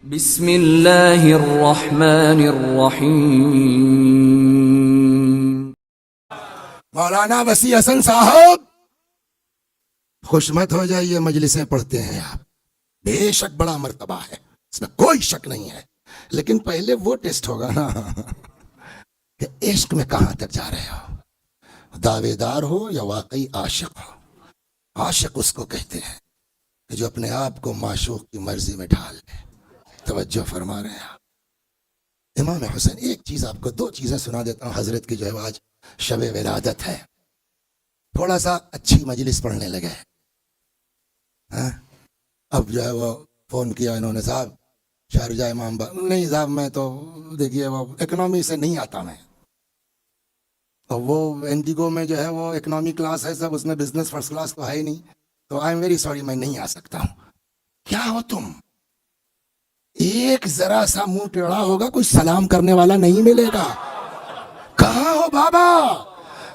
بسم اللہ الرحمن الرحیم۔ مولانا وسیع حسن صاحب خوش مت ہو جائیے، مجلسیں پڑھتے ہیں آپ، بے شک بڑا مرتبہ ہے، اس میں کوئی شک نہیں ہے، لیکن پہلے وہ ٹیسٹ ہوگا نا کہ عشق میں کہاں تک جا رہے ہو، دعوے دار ہو یا واقعی عاشق ہو۔ عاشق اس کو کہتے ہیں کہ جو اپنے آپ کو معشوق کی مرضی میں ڈھال لے۔ توجہ فرما رہے ہیں آپ۔ امام حسین، ایک چیز آپ کو، دو چیزیں سنا دیتا ہوں۔ حضرت کی جو ہے آج شب ولادت ہے، تھوڑا سا اچھی مجلس پڑھنے لگے، اب جو ہے وہ فون کیا انہوں نے، صاحب شارجہ امام نہیں صاحب میں تو دیکھیے وہ اکنامی سے نہیں آتا میں، اور وہ انڈیگو میں جو ہے وہ اکنامی کلاس ہے سب، اس میں بزنس فرسٹ کلاس تو ہے ہی نہیں، تو آئی ایم ویری سوری میں نہیں آ سکتا ہوں۔ کیا ہو تم؟ ایک ذرا سا منہ ٹیڑھا ہوگا، کوئی سلام کرنے والا نہیں ملے گا۔ کہاں ہو بابا؟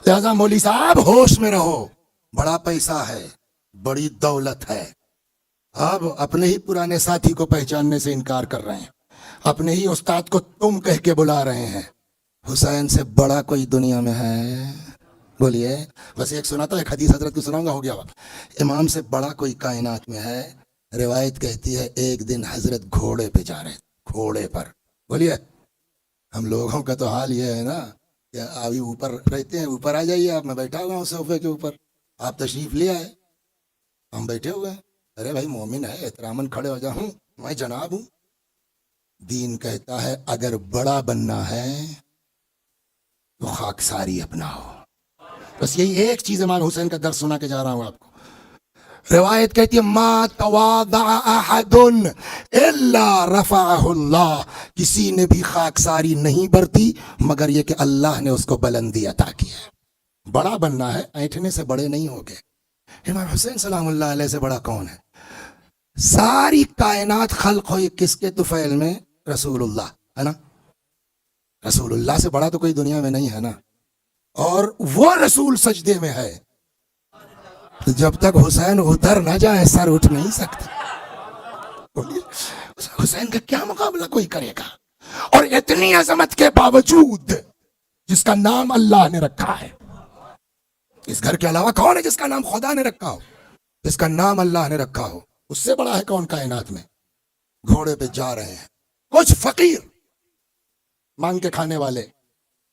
لہذا مولوی صاحب ہوش میں رہو، بڑا پیسہ ہے، بڑی دولت ہے۔ اب اپنے ہی پرانے ساتھی کو پہچاننے سے انکار کر رہے ہیں، اپنے ہی استاد کو تم کہہ کے بلا رہے ہیں۔ حسین سے بڑا کوئی دنیا میں ہے؟ بولیے۔ بس ایک سنا تو، ایک حدیث حضرت کو سناؤں گا، ہو گیا وقت۔ امام سے بڑا کوئی کائنات میں ہے؟ روایت کہتی ہے ایک دن حضرت گھوڑے پہ جا رہے تھے، گھوڑے پر۔ بولیے۔ ہم لوگوں کا تو حال یہ ہے نا کہ ابھی اوپر رہتے ہیں، اوپر آ جائیے آپ، میں بیٹھا ہوا ہوں صوفے کے اوپر، آپ تشریف لے آئے، ہم بیٹھے ہوئے ہیں۔ ارے بھائی مومن ہے، احتراماً کھڑے ہو جاؤں، میں جناب ہوں۔ دین کہتا ہے اگر بڑا بننا ہے تو خاکساری اپناؤ۔ بس یہی ایک چیز امام حسین کا درس سنا کے جا رہا ہوں آپ کو۔ روایت کہتی ہے ما تواضع احد الا رفعہ اللہ، کسی نے بھی خاکساری نہیں برتی مگر یہ کہ اللہ نے اس کو بلندی عطا کی ہے۔ بڑا بننا ہے، اینٹھنے سے بڑے نہیں ہوگے۔ امام حسین سلام اللہ علیہ سے بڑا کون ہے؟ ساری کائنات خلق ہوئی کس کے طفیل میں؟ رسول اللہ ہے نا۔ رسول اللہ سے بڑا تو کوئی دنیا میں نہیں ہے نا، اور وہ رسول سجدے میں ہے، جب تک حسین اتر نہ جائے سر اٹھ نہیں سکتا۔ حسین کا کیا مقابلہ کوئی کرے گا؟ اور اتنی عظمت کے باوجود جس کا نام اللہ نے رکھا ہے، اس گھر کے علاوہ کون ہے جس کا نام خدا نے رکھا ہو، جس کا نام اللہ نے رکھا ہو؟ اس سے بڑا ہے کون کائنات میں؟ گھوڑے پہ جا رہے ہیں کچھ فقیر مانگ کے کھانے والے،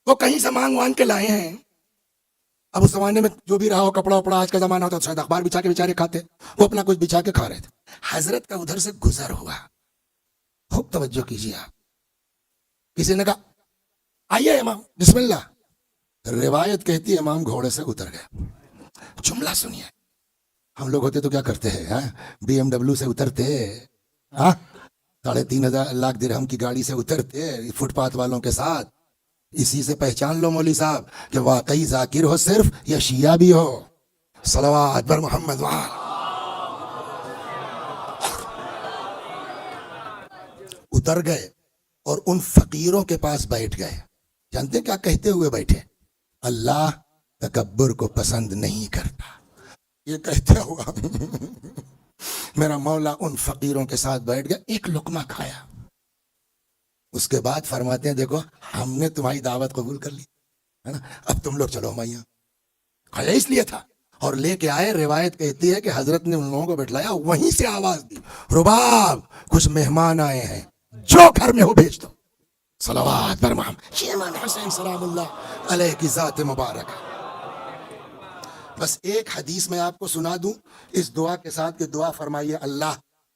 وہ کہیں سے مانگ وانگ کے لائے ہیں۔ اب اس زمانے میں جو بھی رہا ہو، کپڑا وپڑا آج کا زمانہ ہوتا تو شاید اخبار بچھا کے بیچارے کھاتے، وہ اپنا کچھ بچھا کے کھا رہے تھے۔ حضرت کا ادھر سے گزر ہوا، خوب توجہ کیجیے آپ۔ کسی نے کہا آئیے امام بسم اللہ، روایت کہتی ہے امام گھوڑے سے اتر گئے۔ جملہ سنیے، ہم لوگ ہوتے تو کیا کرتے ہیں؟ بی ایم ڈبلیو سے اترتے، 3.5 لاکھ درہم کی گاڑی سے اترتے فٹ پاتھ والوں کے ساتھ۔ اسی سے پہچان لو مولوی صاحب کہ واقعی ذاکر ہو صرف یا شیعہ بھی ہو۔ صلوات بر محمد وآل۔ اتر گئے اور ان فقیروں کے پاس بیٹھ گئے۔ جانتے کیا کہتے ہوئے بیٹھے؟ اللہ تکبر کو پسند نہیں کرتا، یہ کہتے ہوا میرا مولا ان فقیروں کے ساتھ بیٹھ گیا، ایک لقمہ کھایا۔ اس کے بعد فرماتے ہیں دیکھو ہم نے تمہاری دعوت قبول کر لی ہے نا، اب تم لوگ چلو میاں۔ کھایا اس لیے تھا اور لے کے آئے۔ روایت کہتی ہے کہ حضرت نے ان لوگوں کو بٹھلایا، وہیں سے آواز دی رباب کچھ مہمان آئے ہیں، جو گھر میں ہو بھیج دو۔ صلوات بر محمد۔ امام حسین سلام اللہ علیہ کی ذات مبارک۔ بس ایک حدیث میں آپ کو سنا دوں اس دعا کے ساتھ کہ دعا فرمائیے اللہ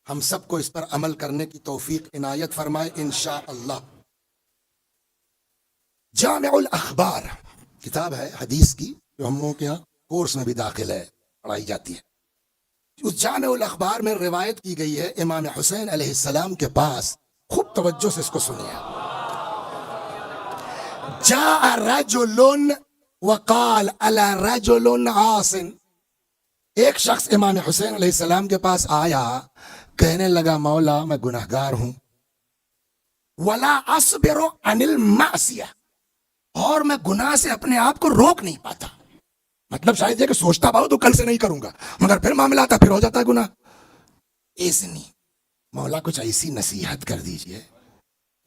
ہم سب کو اس پر عمل کرنے کی توفیق عنایت فرمائے انشاءاللہ۔ جامع الاخبار کتاب ہے حدیث کی، جو ہم لوگوں کے یہاں کورس میں بھی داخل ہے، پڑھائی جاتی ہے۔ اس جامع الاخبار میں روایت کی گئی ہے امام حسین علیہ السلام کے پاس، خوب توجہ سے اس کو سنیے، جاء رجل وقال الا رجل عاص، ایک شخص امام حسین علیہ السلام کے پاس آیا، کہنے لگا مولا میں گناہگار ہوں، ولا اصبر عن المعصیہ، اور میں گناہ سے اپنے آپ کو روک نہیں پاتا۔ مطلب شاید یہ کہ سوچتا بہت تو کل سے نہیں کروں گا، مگر پھر معاملہ آتا پھر ہو جاتا ہے گناہ۔ اذنی مولا کچھ ایسی نصیحت کر دیجئے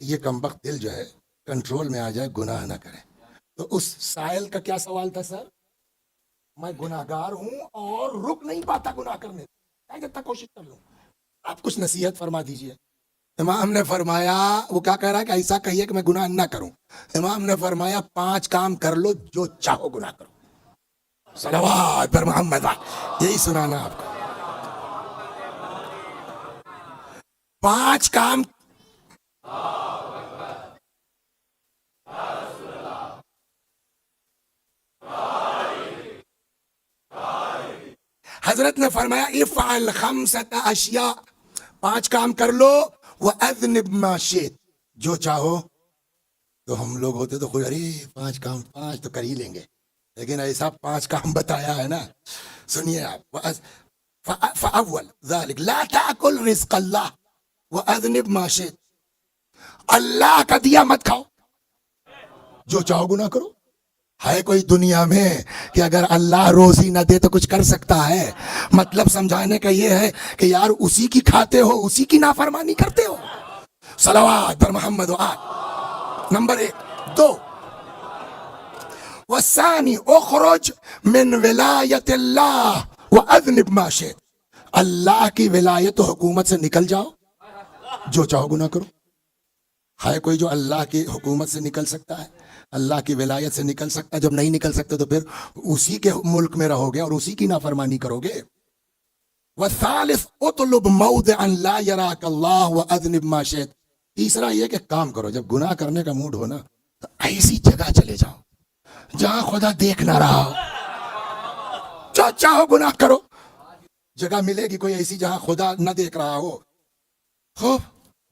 یہ کمبخت دل جو ہے کنٹرول میں آ جائے، گناہ نہ کرے. تو اس سائل کا کیا سوال تھا سر؟ میں گناہ گار ہوں اور رک نہیں پاتا گناہ کرنے، جتنا کوشش کر لوں. آپ کچھ نصیحت فرما دیجئے. امام نے فرمایا، وہ کیا کہہ رہا ہے کہ ایسا کہیے کہ میں گناہ نہ کروں. امام نے فرمایا 5 کام کر لو جو چاہو گناہ کرو. صلوات پر محمد، یہی سنانا آپ کو. 5 کام. حضرت نے فرمایا افعل 5 اشیاء، 5 کام کر لو، واذنب ما شئت، جو چاہو. تو ہم لوگ ہوتے تو کوئی ارے 5 کام 5 تو کر ہی لیں گے، لیکن ایسا 5 کام بتایا ہے نا. سنیے آپ، فاول ذلك لا تاكل رزق اللہ واذنب ما شئت، اللہ کا دیا مت کھاؤ، جو چاہو گناہ کرو. ہے کوئی دنیا میں کہ اگر اللہ روزی نہ دے تو کچھ کر سکتا ہے؟ مطلب سمجھانے کا یہ ہے کہ یار اسی کی کھاتے ہو، اسی کی نافرمانی کرتے ہو. صلوات پر محمد و آل. نمبر 1. 2. والثانی اخرج من ولایت اللہ واذنب ما شئت، اللہ کی ولایت و حکومت سے نکل جاؤ، جو چاہو گناہ کرو. ہے کوئی جو اللہ کی حکومت سے نکل سکتا ہے، اللہ کی ولایت سے نکل سکتا ہے؟ جب نہیں نکل سکتے تو پھر اسی کے ملک میں رہو گے اور اسی کی نافرمانی کرو گے. والثالث اطلب موضعا لا يراك الله واذنب ما شئت، تیسرا یہ کہ کام کرو، جب گناہ کرنے کا موڈ ہو نا تو ایسی جگہ چلے جاؤ جہاں خدا دیکھ نہ رہا ہو، جو چاہو گناہ کرو. جگہ ملے گی کوئی ایسی جہاں خدا نہ دیکھ رہا ہو. خوب.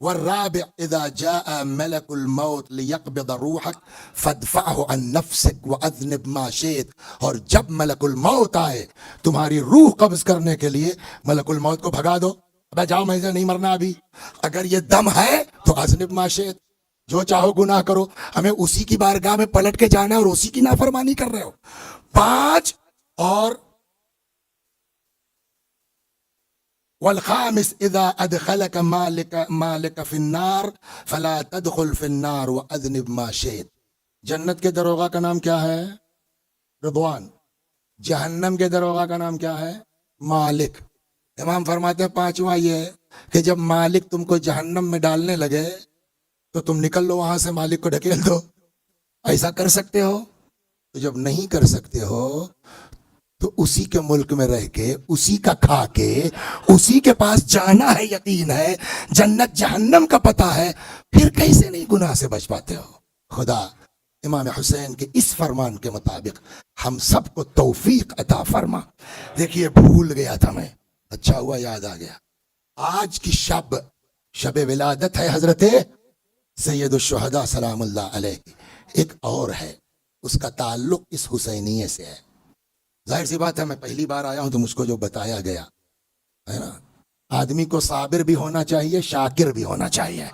والرابع اذا جاء ملك الموت ليقبض روحك فادفعه عن نفسك واذنب ما شئت، اور جب ملک الموت آئے تمہاری روح قبض کرنے کے لیے ملک الموت کو بھگا دو. ابے جاؤ، میں سے نہیں مرنا ابھی. اگر یہ دم ہے تو اذنب ما شئت، جو چاہو گناہ کرو. ہمیں اسی کی بارگاہ میں پلٹ کے جانا ہے اور اسی کی نافرمانی کر رہے ہو. 5. اور والخامس اذا ادخلك مالك في النار فلا تدخل في النار واذنب ما شئت. جنت کے دروغہ کا نام کیا ہے؟ رضوان. جہنم کے دروغہ کا نام کیا ہے؟ مالک. امام فرماتے ہیں 5واں یہ ہے کہ جب مالک تم کو جہنم میں ڈالنے لگے تو تم نکل لو وہاں سے، مالک کو ڈھکیل دو. ایسا کر سکتے ہو؟ تو جب نہیں کر سکتے ہو تو اسی کے ملک میں رہ کے، اسی کا کھا کے، اسی کے پاس جانا ہے، یقین ہے، جنت جہنم کا پتہ ہے، پھر کیسے نہیں گناہ سے بچ پاتے ہو؟ خدا امام حسین کے اس فرمان کے مطابق ہم سب کو توفیق عطا فرما. دیکھیے بھول گیا تھا میں، اچھا ہوا یاد آ گیا. آج کی شب ولادت ہے حضرت سید الشہداء سلام اللہ علیہ. ایک اور ہے، اس کا تعلق اس حسینیے سے ہے. ظاہر سی بات ہے میں پہلی بار آیا ہوں تو مجھ کو جو بتایا گیا ہے نا، آدمی کو صابر بھی ہونا چاہیے، شاکر بھی ہونا چاہیے.